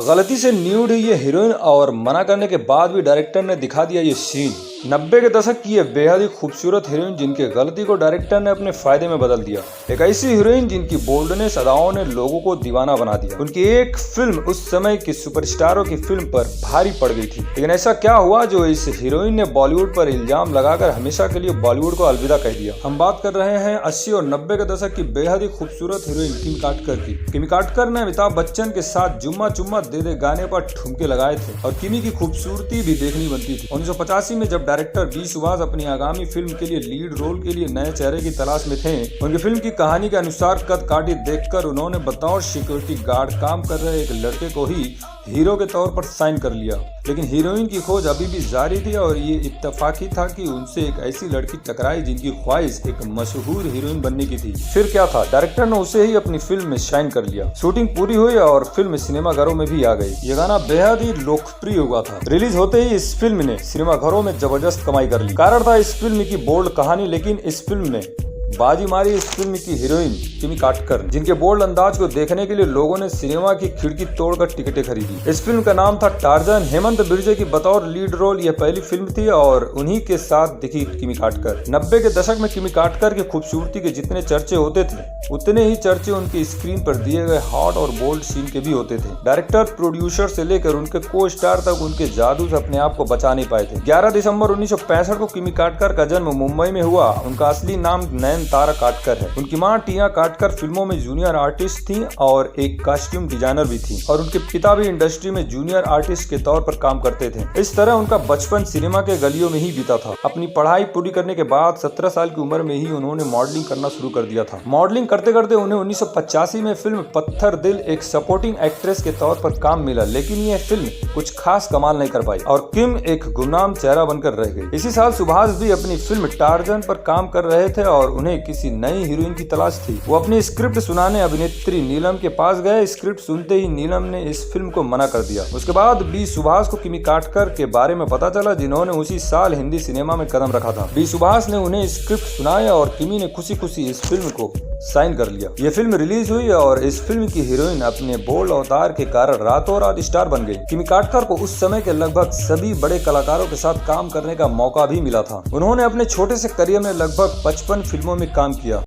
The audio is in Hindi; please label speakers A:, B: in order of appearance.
A: गलती से न्यूड हुई ये हीरोइन और मना करने के बाद भी डायरेक्टर ने दिखा दिया ये सीन। 90 के दशक की ये बेहद ही खूबसूरत हीरोइन जिनके गलती को डायरेक्टर ने अपने फायदे में बदल दिया। एक ऐसी हीरोइन जिनकी बोल्डनेस अदाओं ने लोगों को दीवाना बना दिया। उनकी एक फिल्म उस समय की सुपरस्टारों की फिल्म पर भारी पड़ गई थी, लेकिन ऐसा क्या हुआ जो इस हीरोइन ने बॉलीवुड पर इल्जाम लगाकर हमेशा के लिए बॉलीवुड को अलविदा कह दिया। हम बात कर रहे हैं 80 और 90 के दशक की बेहद ही खूबसूरत हीरोइन किमी काटकर की। किमी काटकर ने अमिताभ बच्चन के साथ जुम्मा चुम्मा दे दे गाने पर ठुमके लगाए थे और किमी की खूबसूरती भी देखनी बनती थी। 1985 में जब डायरेक्टर बी सुभाष अपनी आगामी फिल्म के लिए लीड रोल के लिए नए चेहरे की तलाश में थे, उनकी फिल्म की कहानी के अनुसार कद काठी देखकर उन्होंने बतौर सिक्योरिटी गार्ड काम कर रहे एक लड़के को ही हीरो के तौर पर साइन कर लिया। लेकिन हीरोइन की खोज अभी भी जारी थी और ये इत्तेफाकी था कि उनसे एक ऐसी लड़की टकराई जिनकी ख्वाहिश एक मशहूर हीरोइन बनने की थी। फिर क्या था, डायरेक्टर ने उसे ही अपनी फिल्म में शाइन कर लिया। शूटिंग पूरी हुई और फिल्म सिनेमाघरों में भी आ गई। ये गाना बेहद ही लोकप्रिय हुआ था। रिलीज होते ही इस फिल्म ने सिनेमाघरों में जबरदस्त कमाई कर ली। कारण था इस फिल्म की बोल्ड कहानी, लेकिन इस फिल्म ने बाजी मारी इस फिल्म की हीरोइन किमी काटकर, जिनके बोल्ड अंदाज को देखने के लिए लोगों ने सिनेमा की खिड़की तोड़कर टिकटें खरीदी। इस फिल्म का नाम था टार्जन। हेमंत बिरजे की बतौर लीड रोल यह पहली फिल्म थी और उन्हीं के साथ दिखी किमी काटकर। 90 के दशक में किमी काटकर की खूबसूरती के जितने चर्चे होते थे, उतने ही चर्चे उनकी स्क्रीन पर दिए गए हॉट और बोल्ड सीन के भी होते थे। डायरेक्टर, प्रोड्यूसर से लेकर उनके को स्टार तक उनके जादू से अपने आप को बचा नहीं पाए थे। 11 दिसंबर 1965 को किमी काटकर का जन्म मुंबई में हुआ। उनका असली नाम नयन तारा काटकर है। उनकी मां टिया काटकर फिल्मों में जूनियर आर्टिस्ट थी और एक कॉस्ट्यूम डिजाइनर भी थी और उनके पिता भी इंडस्ट्री में जूनियर आर्टिस्ट के तौर पर काम करते थे। इस तरह उनका बचपन सिनेमा के गलियों में ही बीता था। अपनी पढ़ाई पूरी करने के बाद 17 साल की उम्र में ही उन्होंने मॉडलिंग करना शुरू कर दिया था। मॉडलिंग करते करते उन्हें 1985 में फिल्म पत्थर दिल एक सपोर्टिंग एक्ट्रेस के तौर पर काम मिला, लेकिन यह फिल्म कुछ खास कमाल नहीं कर पाई और किम एक गुमनाम चेहरा बनकर रह गई। इसी साल सुभाष भी अपनी फिल्म टार्जन पर काम कर रहे थे और उन्हें किसी नई हीरोइन की तलाश थी। वो अपनी स्क्रिप्ट सुनाने अभिनेत्री नीलम के पास गए। स्क्रिप्ट सुनते ही नीलम ने इस फिल्म को मना कर दिया। उसके बाद बी सुभाष को किमी काटकर के बारे में पता चला, जिन्होंने उसी साल हिंदी सिनेमा में कदम रखा था। बी सुभाष ने उन्हें स्क्रिप्ट सुनाया और किमी ने खुशी खुशी इस फिल्म को साइन कर लिया। ये फिल्म रिलीज हुई और इस फिल्म की हीरोइन अपने बोल्ड अवतार के कारण रातों रात स्टार बन गई। किमी काटकर को उस समय के लगभग सभी बड़े कलाकारों के साथ काम करने का मौका भी मिला था। उन्होंने अपने छोटे से करियर में लगभग 55 फिल्मों में काम किया।